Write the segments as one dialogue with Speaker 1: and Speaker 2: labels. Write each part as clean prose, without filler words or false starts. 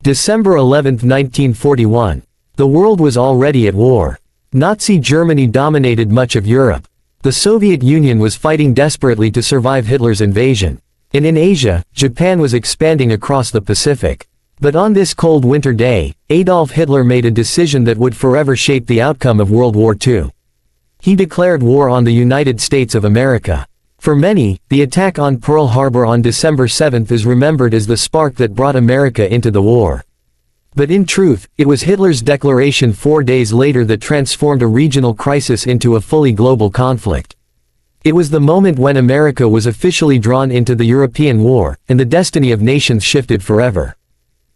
Speaker 1: December 11, 1941. The world was already at war. Nazi Germany dominated much of Europe. The Soviet Union was fighting desperately to survive Hitler's invasion. And in Asia, Japan was expanding across the Pacific. But on this cold winter day, Adolf Hitler made a decision that would forever shape the outcome of World War II. He declared war on the United States of America. For many, the attack on Pearl Harbor on December 7 is remembered as the spark that brought America into the war. But in truth, it was Hitler's declaration 4 days later that transformed a regional crisis into a fully global conflict. It was the moment when America was officially drawn into the European war, and the destiny of nations shifted forever.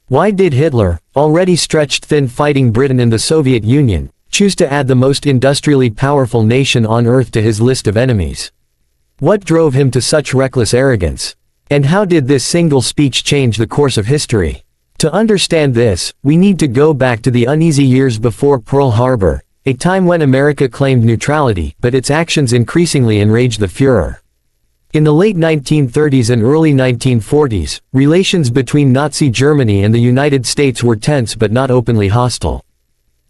Speaker 1: Why did Hitler, already stretched thin fighting Britain and the Soviet Union, choose to add the most industrially powerful nation on earth to his list of enemies? What drove him to such reckless arrogance? And how did this single speech change the course of history? To understand this, we need to go back to the uneasy years before Pearl Harbor, a time when America claimed neutrality, but its actions increasingly enraged the Führer. In the late 1930s and early 1940s, relations between Nazi Germany and the United States were tense but not openly hostile.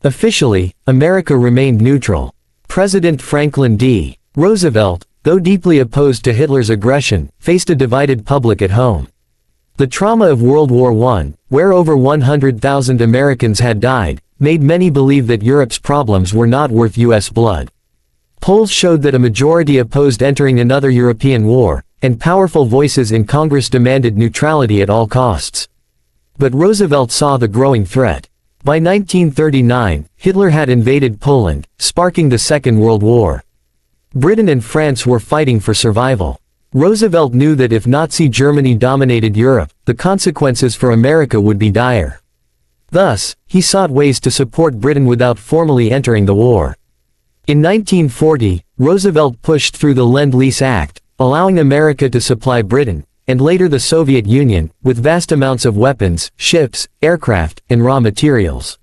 Speaker 1: Officially, America remained neutral. President Franklin D. Roosevelt, though deeply opposed to Hitler's aggression, faced a divided public at home. The trauma of World War I, where over 100,000 Americans had died, made many believe that Europe's problems were not worth U.S. blood. Polls showed that a majority opposed entering another European war, and powerful voices in Congress demanded neutrality at all costs. But Roosevelt saw the growing threat. By 1939, Hitler had invaded Poland, sparking the Second World War. Britain and France were fighting for survival. Roosevelt knew that if Nazi Germany dominated Europe, the consequences for America would be dire. Thus, he sought ways to support Britain without formally entering the war. In 1940, Roosevelt pushed through the Lend-Lease Act, allowing America to supply Britain, and later the Soviet Union, with vast amounts of weapons, ships, aircraft, and raw materials.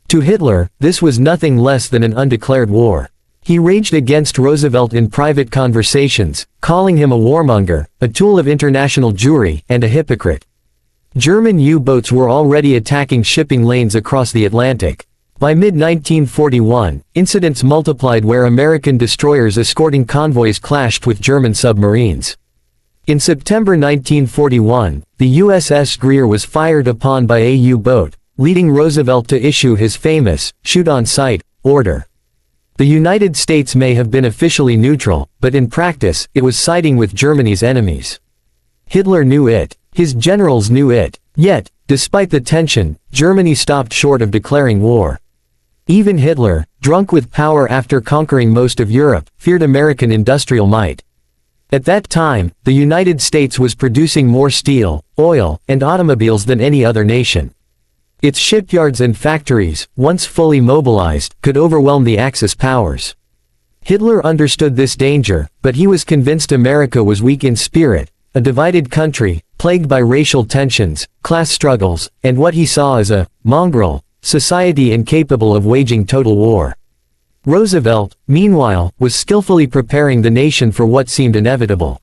Speaker 1: To Hitler, this was nothing less than an undeclared war. He raged against Roosevelt in private conversations, calling him a warmonger, a tool of international Jewry, and a hypocrite. German U-boats were already attacking shipping lanes across the Atlantic. By mid-1941, incidents multiplied where American destroyers escorting convoys clashed with German submarines. In September 1941, the USS Greer was fired upon by a U-boat, leading Roosevelt to issue his famous, shoot on sight, order. The United States may have been officially neutral, but in practice, it was siding with Germany's enemies. Hitler knew it. His generals knew it. Yet, despite the tension, Germany stopped short of declaring war. Even Hitler, drunk with power after conquering most of Europe, feared American industrial might. At that time, the United States was producing more steel, oil, and automobiles than any other nation. Its shipyards and factories, once fully mobilized, could overwhelm the Axis powers. Hitler understood this danger, but he was convinced America was weak in spirit, a divided country, plagued by racial tensions, class struggles, and what he saw as a mongrel society incapable of waging total war. Roosevelt, meanwhile, was skillfully preparing the nation for what seemed inevitable.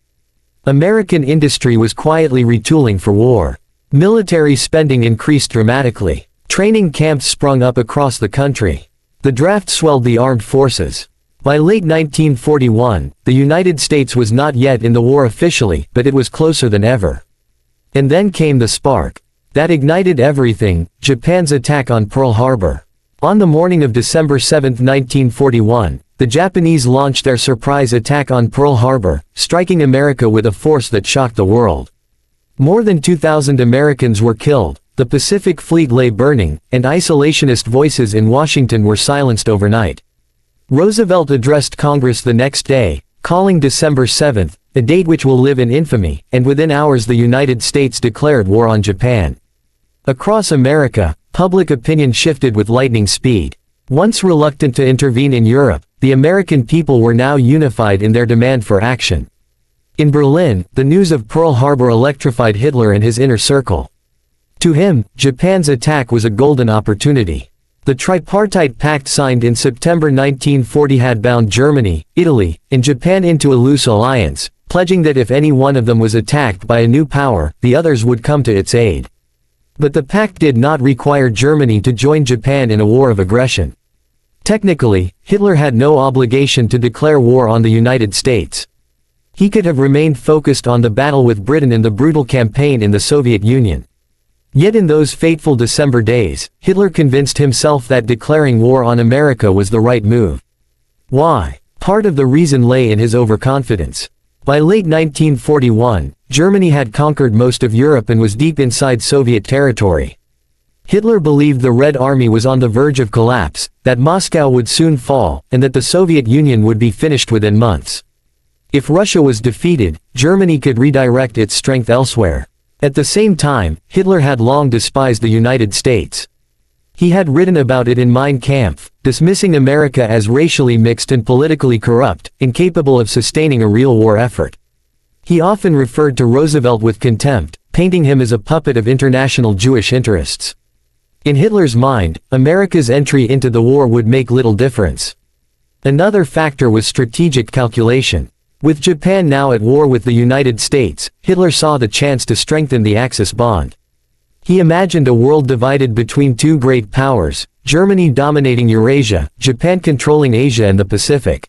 Speaker 1: American industry was quietly retooling for war. Military spending increased dramatically. Training camps sprung up across the country. The draft swelled the armed forces. By late 1941, the United States was not yet in the war officially, but it was closer than ever. And then came the spark that ignited everything: Japan's attack on Pearl Harbor. On the morning of December 7, 1941, the Japanese launched their surprise attack on Pearl Harbor, striking America with a force that shocked the world. More than 2,000 Americans were killed, the Pacific Fleet lay burning, and isolationist voices in Washington were silenced overnight. Roosevelt addressed Congress the next day, calling December 7, a date which will live in infamy, and within hours the United States declared war on Japan. Across America, public opinion shifted with lightning speed. Once reluctant to intervene in Europe, the American people were now unified in their demand for action. In Berlin, the news of Pearl Harbor electrified Hitler and his inner circle. To him, Japan's attack was a golden opportunity. The tripartite pact signed in September 1940 had bound Germany, Italy, and Japan into a loose alliance, pledging that if any one of them was attacked by a new power, the others would come to its aid. But the pact did not require Germany to join Japan in a war of aggression. Technically, Hitler had no obligation to declare war on the United States. He could have remained focused on the battle with Britain in the brutal campaign in the Soviet Union. Yet in those fateful December days, Hitler convinced himself that declaring war on America was the right move. Why? Part of the reason lay in his overconfidence. By late 1941, Germany had conquered most of Europe and was deep inside Soviet territory. Hitler believed the Red Army was on the verge of collapse, that Moscow would soon fall, and that the Soviet Union would be finished within months. If Russia was defeated, Germany could redirect its strength elsewhere. At the same time, Hitler had long despised the United States. He had written about it in Mein Kampf, dismissing America as racially mixed and politically corrupt, incapable of sustaining a real war effort. He often referred to Roosevelt with contempt, painting him as a puppet of international Jewish interests. In Hitler's mind, America's entry into the war would make little difference. Another factor was strategic calculation. With Japan now at war with the United States, Hitler saw the chance to strengthen the Axis bond. He imagined a world divided between two great powers, Germany dominating Eurasia, Japan controlling Asia and the Pacific.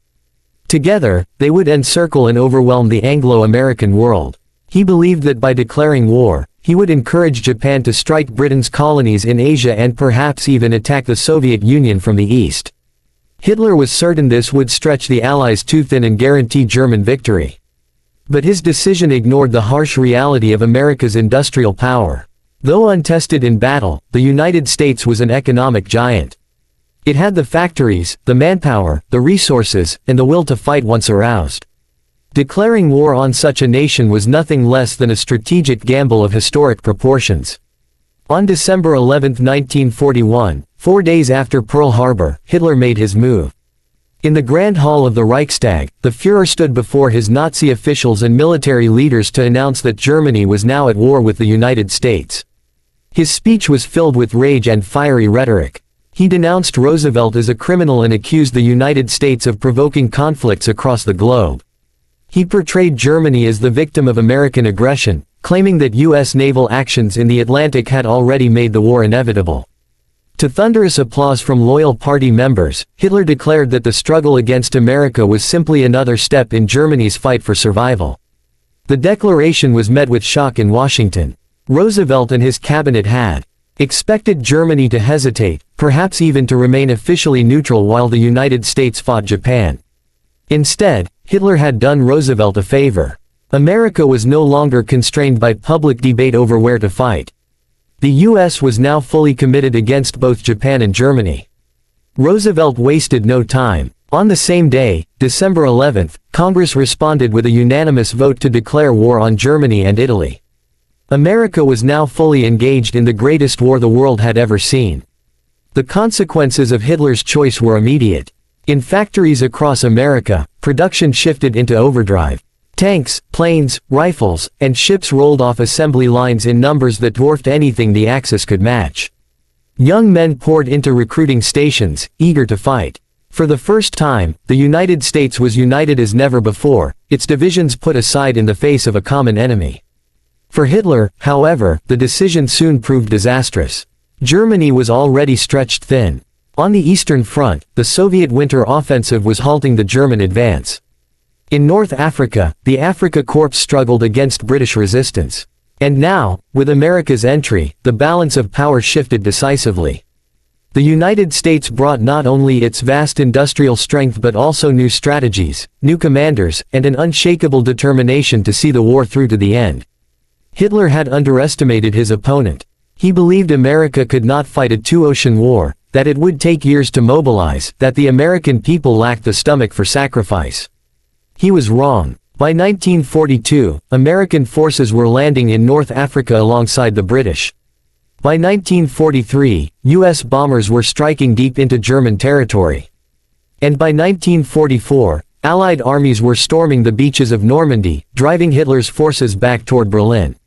Speaker 1: Together, they would encircle and overwhelm the Anglo-American world. He believed that by declaring war, he would encourage Japan to strike Britain's colonies in Asia and perhaps even attack the Soviet Union from the east. Hitler was certain this would stretch the Allies too thin and guarantee German victory. But his decision ignored the harsh reality of America's industrial power. Though untested in battle, the United States was an economic giant. It had the factories, the manpower, the resources, and the will to fight once aroused. Declaring war on such a nation was nothing less than a strategic gamble of historic proportions. On December 11, 1941, 4 days after Pearl Harbor, Hitler made his move. In the Grand Hall of the Reichstag, the Führer stood before his Nazi officials and military leaders to announce that Germany was now at war with the United States. His speech was filled with rage and fiery rhetoric. He denounced Roosevelt as a criminal and accused the United States of provoking conflicts across the globe. He portrayed Germany as the victim of American aggression, claiming that U.S. naval actions in the Atlantic had already made the war inevitable. To thunderous applause from loyal party members, Hitler declared that the struggle against America was simply another step in Germany's fight for survival. The declaration was met with shock in Washington. Roosevelt and his cabinet had expected Germany to hesitate, perhaps even to remain officially neutral while the United States fought Japan. Instead, Hitler had done Roosevelt a favor. America was no longer constrained by public debate over where to fight. The U.S. was now fully committed against both Japan and Germany. Roosevelt wasted no time. On the same day, December 11, Congress responded with a unanimous vote to declare war on Germany and Italy. America was now fully engaged in the greatest war the world had ever seen. The consequences of Hitler's choice were immediate. In factories across America, production shifted into overdrive. Tanks, planes, rifles, and ships rolled off assembly lines in numbers that dwarfed anything the Axis could match. Young men poured into recruiting stations, eager to fight. For the first time, the United States was united as never before, its divisions put aside in the face of a common enemy. For Hitler, however, the decision soon proved disastrous. Germany was already stretched thin. On the Eastern Front, the Soviet winter offensive was halting the German advance. In North Africa, the Afrika Korps struggled against British resistance. And now, with America's entry, the balance of power shifted decisively. The United States brought not only its vast industrial strength but also new strategies, new commanders, and an unshakable determination to see the war through to the end. Hitler had underestimated his opponent. He believed America could not fight a two-ocean war, that it would take years to mobilize, that the American people lacked the stomach for sacrifice. He was wrong. By 1942, American forces were landing in North Africa alongside the British. By 1943, U.S. bombers were striking deep into German territory. And by 1944, Allied armies were storming the beaches of Normandy, driving Hitler's forces back toward Berlin.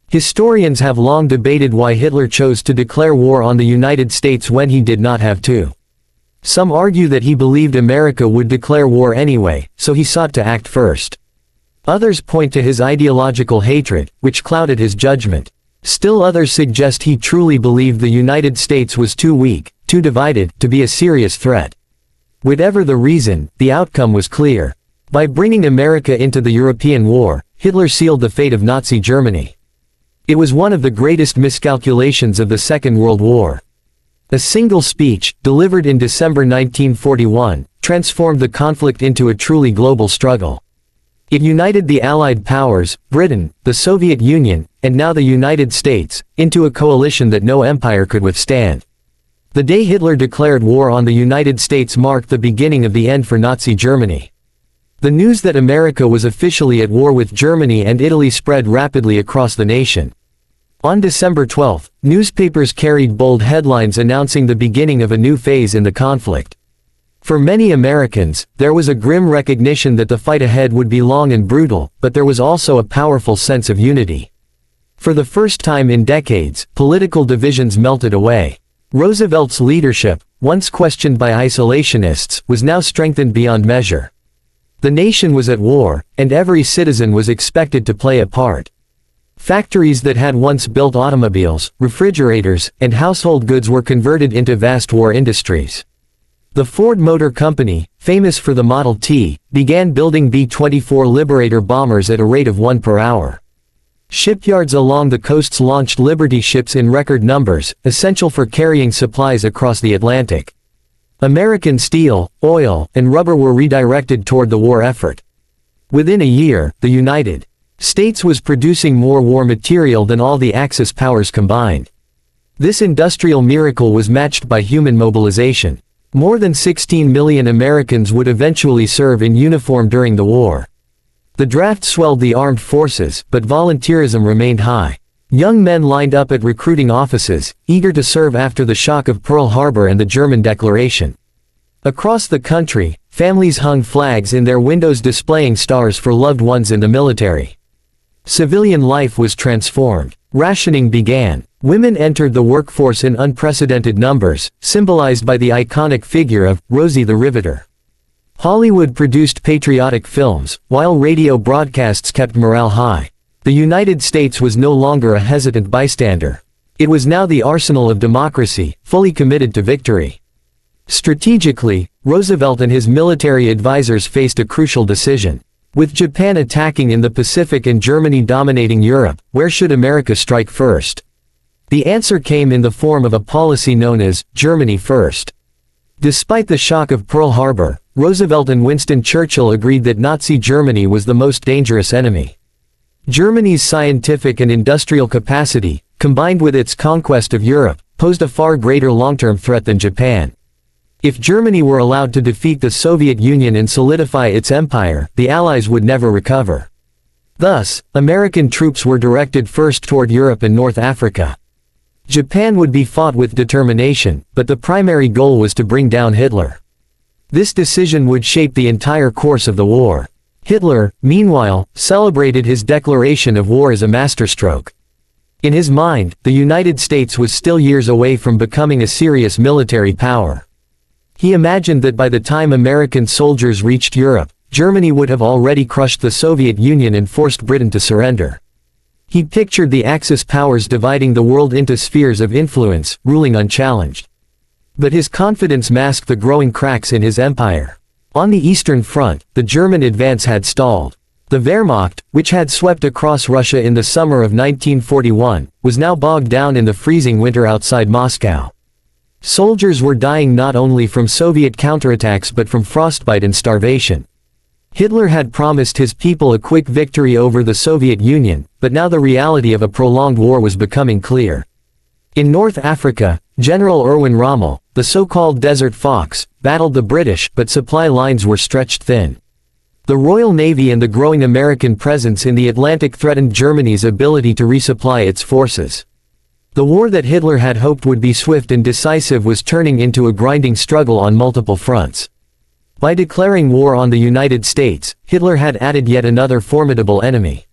Speaker 1: Historians have long debated why Hitler chose to declare war on the United States when he did not have to. Some argue that he believed America would declare war anyway, so he sought to act first. Others point to his ideological hatred, which clouded his judgment. Still others suggest he truly believed the United States was too weak, too divided, to be a serious threat. Whatever the reason, the outcome was clear. By bringing America into the European war, Hitler sealed the fate of Nazi Germany. It was one of the greatest miscalculations of the Second World War. A single speech, delivered in December 1941, transformed the conflict into a truly global struggle. It united the Allied powers, Britain, the Soviet Union, and now the United States, into a coalition that no empire could withstand. The day Hitler declared war on the United States marked the beginning of the end for Nazi Germany. The news that America was officially at war with Germany and Italy spread rapidly across the nation. On December 12, newspapers carried bold headlines announcing the beginning of a new phase in the conflict. For many Americans, there was a grim recognition that the fight ahead would be long and brutal, but there was also a powerful sense of unity. For the first time in decades, political divisions melted away. Roosevelt's leadership, once questioned by isolationists, was now strengthened beyond measure. The nation was at war, and every citizen was expected to play a part. Factories that had once built automobiles, refrigerators, and household goods were converted into vast war industries. The Ford Motor Company, famous for the Model T, began building B-24 Liberator bombers at a rate of 1 per hour. Shipyards along the coasts launched Liberty ships in record numbers, essential for carrying supplies across the Atlantic. American steel, oil, and rubber were redirected toward the war effort. Within a year, the United States was producing more war material than all the Axis powers combined. This industrial miracle was matched by human mobilization. More than 16 million Americans would eventually serve in uniform during the war. The draft swelled the armed forces, but volunteerism remained high. Young men lined up at recruiting offices, eager to serve after the shock of Pearl Harbor and the German declaration. Across the country, families hung flags in their windows displaying stars for loved ones in the military. Civilian life was transformed. Rationing began. Women entered the workforce in unprecedented numbers, symbolized by the iconic figure of Rosie the Riveter. Hollywood produced patriotic films, while radio broadcasts kept morale high. The United States was no longer a hesitant bystander. It was now the arsenal of democracy, fully committed to victory. Strategically, Roosevelt and his military advisors faced a crucial decision. With Japan attacking in the Pacific and Germany dominating Europe, where should America strike first? The answer came in the form of a policy known as Germany First. Despite the shock of Pearl Harbor, Roosevelt and Winston Churchill agreed that Nazi Germany was the most dangerous enemy. Germany's scientific and industrial capacity, combined with its conquest of Europe, posed a far greater long-term threat than Japan. If Germany were allowed to defeat the Soviet Union and solidify its empire, the Allies would never recover. Thus, American troops were directed first toward Europe and North Africa. Japan would be fought with determination, but the primary goal was to bring down Hitler. This decision would shape the entire course of the war. Hitler, meanwhile, celebrated his declaration of war as a masterstroke. In his mind, the United States was still years away from becoming a serious military power. He imagined that by the time American soldiers reached Europe, Germany would have already crushed the Soviet Union and forced Britain to surrender. He pictured the Axis powers dividing the world into spheres of influence, ruling unchallenged. But his confidence masked the growing cracks in his empire. On the Eastern Front, the German advance had stalled. The Wehrmacht, which had swept across Russia in the summer of 1941, was now bogged down in the freezing winter outside Moscow. Soldiers were dying not only from Soviet counterattacks but from frostbite and starvation. Hitler had promised his people a quick victory over the Soviet Union, but now the reality of a prolonged war was becoming clear. In North Africa, General Erwin Rommel, the so-called Desert Fox, battled the British, but supply lines were stretched thin. The Royal Navy and the growing American presence in the Atlantic threatened Germany's ability to resupply its forces. The war that Hitler had hoped would be swift and decisive was turning into a grinding struggle on multiple fronts. By declaring war on the United States, Hitler had added yet another formidable enemy.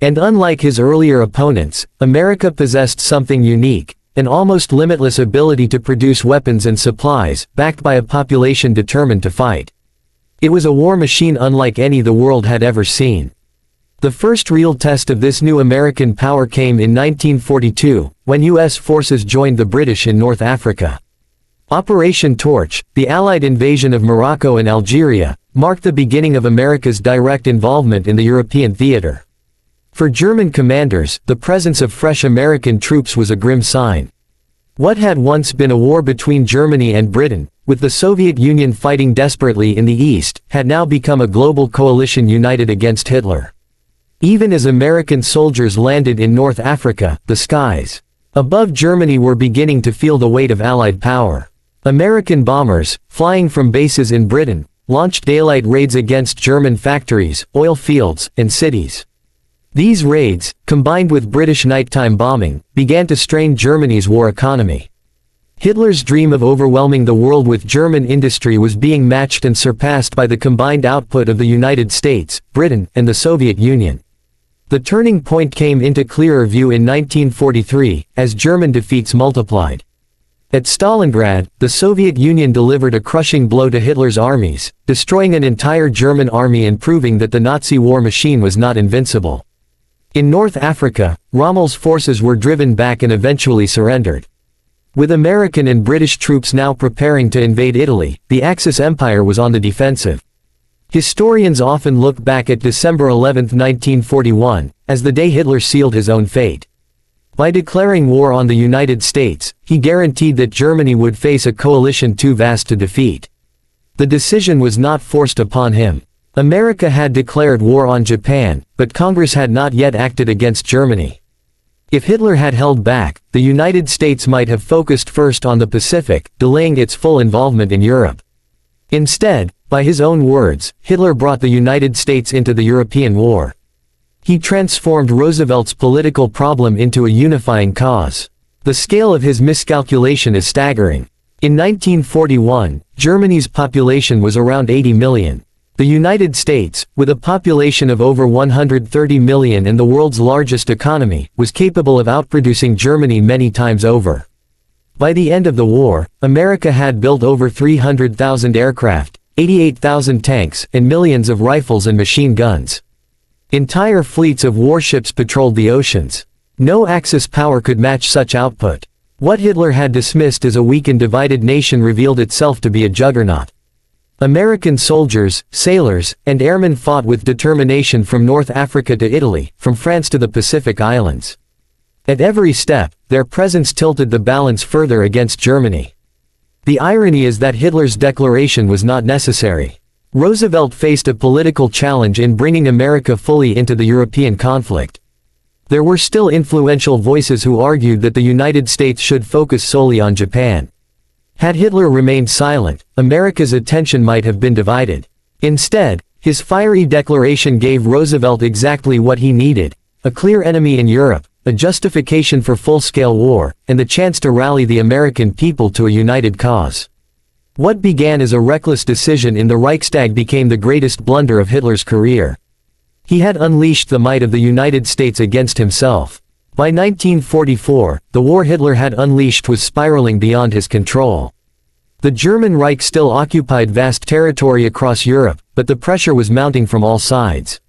Speaker 1: And unlike his earlier opponents, America possessed something unique, an almost limitless ability to produce weapons and supplies, backed by a population determined to fight. It was a war machine unlike any the world had ever seen. The first real test of this new American power came in 1942, when U.S. forces joined the British in North Africa. Operation Torch, the Allied invasion of Morocco and Algeria, marked the beginning of America's direct involvement in the European theater. For German commanders, the presence of fresh American troops was a grim sign. What had once been a war between Germany and Britain, with the Soviet Union fighting desperately in the east, had now become a global coalition united against Hitler. Even as American soldiers landed in North Africa, the skies above Germany were beginning to feel the weight of Allied power. American bombers, flying from bases in Britain, launched daylight raids against German factories, oil fields, and cities. These raids, combined with British nighttime bombing, began to strain Germany's war economy. Hitler's dream of overwhelming the world with German industry was being matched and surpassed by the combined output of the United States, Britain, and the Soviet Union. The turning point came into clearer view in 1943, as German defeats multiplied. At Stalingrad, the Soviet Union delivered a crushing blow to Hitler's armies, destroying an entire German army and proving that the Nazi war machine was not invincible. In North Africa, Rommel's forces were driven back and eventually surrendered. With American and British troops now preparing to invade Italy, the Axis Empire was on the defensive. Historians often look back at December 11, 1941, as the day Hitler sealed his own fate. By declaring war on the United States, he guaranteed that Germany would face a coalition too vast to defeat. The decision was not forced upon him. America had declared war on Japan, but Congress had not yet acted against Germany. If Hitler had held back, the United States might have focused first on the Pacific, delaying its full involvement in Europe. Instead, by his own words, Hitler brought the United States into the European war. He transformed Roosevelt's political problem into a unifying cause. The scale of his miscalculation is staggering. In 1941, Germany's population was around 80 million. The United States, with a population of over 130 million and the world's largest economy, was capable of outproducing Germany many times over. By the end of the war, America had built over 300,000 aircraft, 88,000 tanks, and millions of rifles and machine guns. Entire fleets of warships patrolled the oceans. No Axis power could match such output. What Hitler had dismissed as a weak and divided nation revealed itself to be a juggernaut. American soldiers, sailors, and airmen fought with determination from North Africa to Italy, from France to the Pacific Islands. At every step, their presence tilted the balance further against Germany. The irony is that Hitler's declaration was not necessary. Roosevelt faced a political challenge in bringing America fully into the European conflict. There were still influential voices who argued that the United States should focus solely on Japan. Had Hitler remained silent, America's attention might have been divided. Instead, his fiery declaration gave Roosevelt exactly what he needed: a clear enemy in Europe, a justification for full-scale war, and the chance to rally the American people to a united cause. What began as a reckless decision in the Reichstag became the greatest blunder of Hitler's career. He had unleashed the might of the United States against himself. By 1944, the war Hitler had unleashed was spiraling beyond his control. The German Reich still occupied vast territory across Europe, but the pressure was mounting from all sides.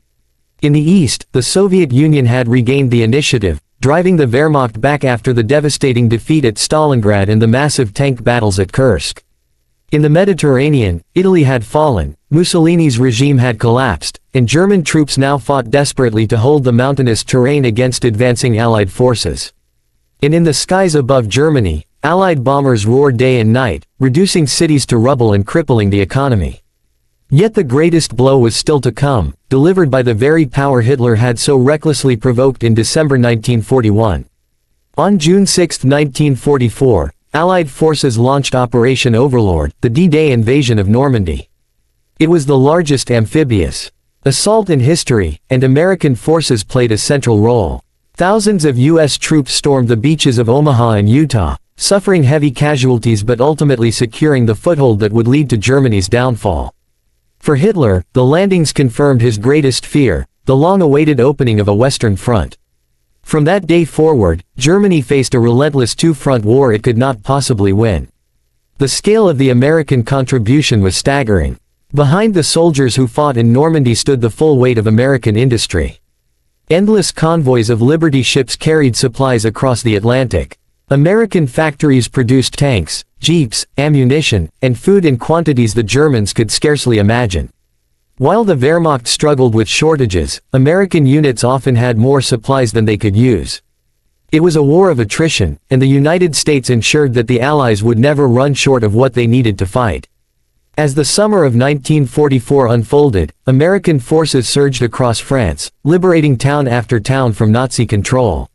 Speaker 1: In the east, the Soviet Union had regained the initiative, driving the Wehrmacht back after the devastating defeat at Stalingrad and the massive tank battles at Kursk. In the Mediterranean, Italy had fallen, Mussolini's regime had collapsed, and German troops now fought desperately to hold the mountainous terrain against advancing Allied forces. And in the skies above Germany, Allied bombers roared day and night, reducing cities to rubble and crippling the economy. Yet the greatest blow was still to come, delivered by the very power Hitler had so recklessly provoked in December 1941. On June 6, 1944, Allied forces launched Operation Overlord, the D-Day invasion of Normandy. It was the largest amphibious assault in history, and American forces played a central role. Thousands of U.S. troops stormed the beaches of Omaha and Utah, suffering heavy casualties but ultimately securing the foothold that would lead to Germany's downfall. For Hitler, the landings confirmed his greatest fear, the long-awaited opening of a Western front. From that day forward, Germany faced a relentless two-front war it could not possibly win. The scale of the American contribution was staggering. Behind the soldiers who fought in Normandy stood the full weight of American industry. Endless convoys of Liberty ships carried supplies across the Atlantic. American factories produced tanks, jeeps, ammunition, and food in quantities the Germans could scarcely imagine. While the Wehrmacht struggled with shortages, American units often had more supplies than they could use. It was a war of attrition, and the United States ensured that the Allies would never run short of what they needed to fight. As the summer of 1944 unfolded, American forces surged across France, liberating town after town from Nazi control.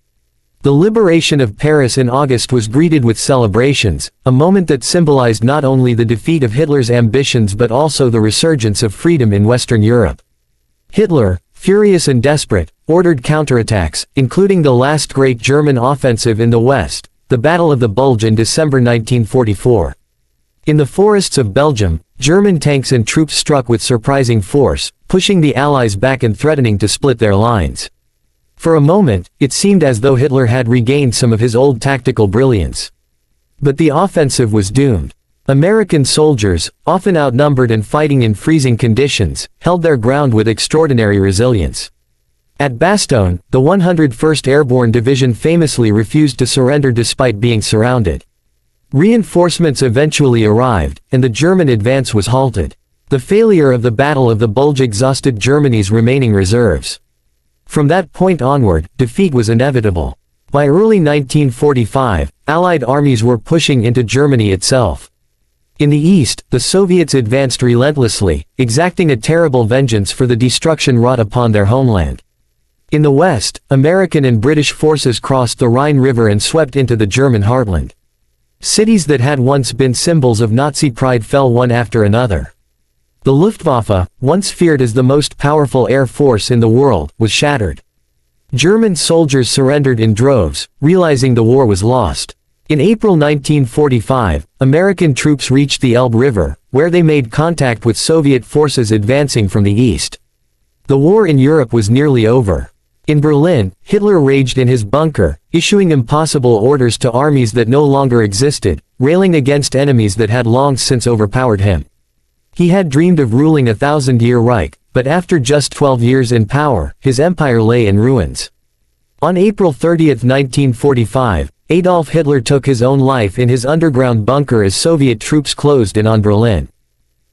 Speaker 1: The liberation of Paris in August was greeted with celebrations, a moment that symbolized not only the defeat of Hitler's ambitions but also the resurgence of freedom in Western Europe. Hitler, furious and desperate, ordered counterattacks, including the last great German offensive in the West, the Battle of the Bulge in December 1944. In the forests of Belgium, German tanks and troops struck with surprising force, pushing the Allies back and threatening to split their lines. For a moment, it seemed as though Hitler had regained some of his old tactical brilliance. But the offensive was doomed. American soldiers, often outnumbered and fighting in freezing conditions, held their ground with extraordinary resilience. At Bastogne, the 101st Airborne Division famously refused to surrender despite being surrounded. Reinforcements eventually arrived, and the German advance was halted. The failure of the Battle of the Bulge exhausted Germany's remaining reserves. From that point onward, defeat was inevitable. By early 1945, Allied armies were pushing into Germany itself. In the east, the Soviets advanced relentlessly, exacting a terrible vengeance for the destruction wrought upon their homeland. In the west, American and British forces crossed the Rhine River and swept into the German heartland. Cities that had once been symbols of Nazi pride fell one after another. The Luftwaffe, once feared as the most powerful air force in the world, was shattered. German soldiers surrendered in droves, realizing the war was lost. In April 1945, American troops reached the Elbe River, where they made contact with Soviet forces advancing from the east. The war in Europe was nearly over. In Berlin, Hitler raged in his bunker, issuing impossible orders to armies that no longer existed, railing against enemies that had long since overpowered him. He had dreamed of ruling a 1,000-year Reich, but after just 12 years in power, his empire lay in ruins. On April 30, 1945, Adolf Hitler took his own life in his underground bunker as Soviet troops closed in on Berlin.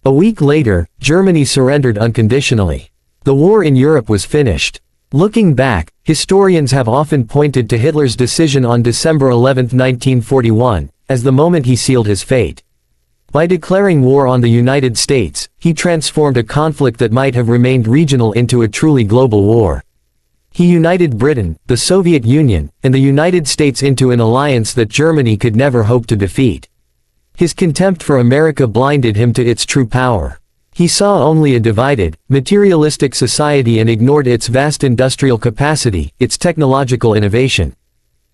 Speaker 1: A week later, Germany surrendered unconditionally. The war in Europe was finished. Looking back, historians have often pointed to Hitler's decision on December 11, 1941, as the moment he sealed his fate. By declaring war on the United States, he transformed a conflict that might have remained regional into a truly global war. He united Britain, the Soviet Union, and the United States into an alliance that Germany could never hope to defeat. His contempt for America blinded him to its true power. He saw only a divided, materialistic society and ignored its vast industrial capacity, its technological innovation,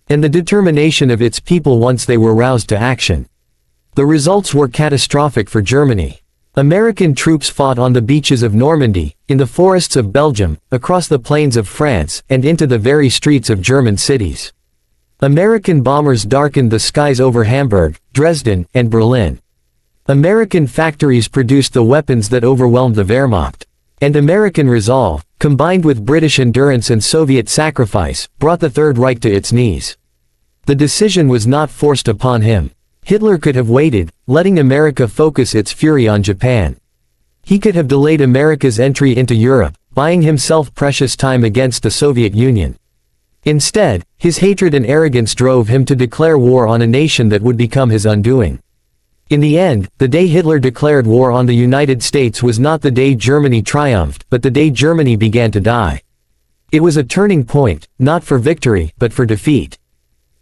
Speaker 1: and the determination of its people once they were roused to action. The results were catastrophic for Germany. American troops fought on the beaches of Normandy, in the forests of Belgium, across the plains of France, and into the very streets of German cities. American bombers darkened the skies over Hamburg, Dresden, and Berlin. American factories produced the weapons that overwhelmed the Wehrmacht. And American resolve, combined with British endurance and Soviet sacrifice, brought the Third Reich to its knees. The decision was not forced upon him. Hitler could have waited, letting America focus its fury on Japan. He could have delayed America's entry into Europe, buying himself precious time against the Soviet Union. Instead, his hatred and arrogance drove him to declare war on a nation that would become his undoing. In the end, the day Hitler declared war on the United States was not the day Germany triumphed, but the day Germany began to die. It was a turning point, not for victory, but for defeat.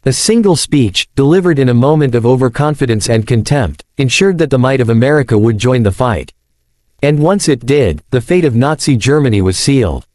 Speaker 1: A single speech, delivered in a moment of overconfidence and contempt, ensured that the might of America would join the fight. And once it did, the fate of Nazi Germany was sealed.